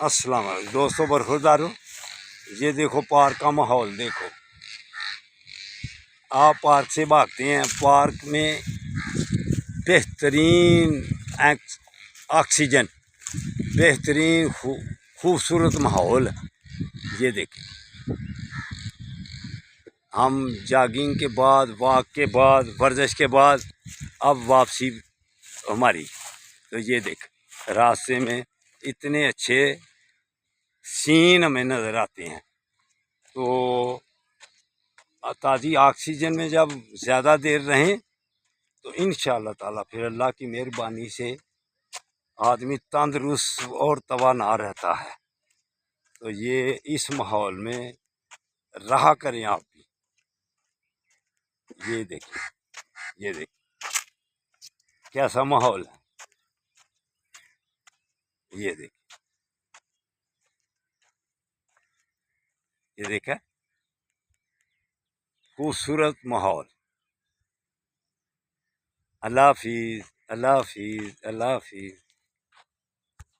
السلام علیکم دوستوں، برخوردارو، یہ دیکھو پارک کا ماحول دیکھو۔ آپ پارک سے بھاگتے ہیں، پارک میں بہترین آکسیجن، بہترین خوبصورت ماحول۔ یہ دیکھیں، ہم جاگنگ کے بعد، واک کے بعد، ورزش کے بعد اب واپسی ہماری، تو یہ دیکھ راستے میں اتنے اچھے سین ہمیں نظر آتے ہیں۔ تو تازی آکسیجن میں جب زیادہ دیر رہیں تو انشاءاللہ تعالیٰ پھر اللہ کی مہربانی سے آدمی تندرست اور توانا رہتا ہے۔ تو یہ اس ماحول میں رہا کریں آپ بھی۔ یہ دیکھیں، یہ دیکھیں کیسا ماحول ہے، یہ دیکھیں، یہ دیکھیں خوبصورت ماحول۔ اللہ حافظ، اللہ حافظ، اللہ حافظ۔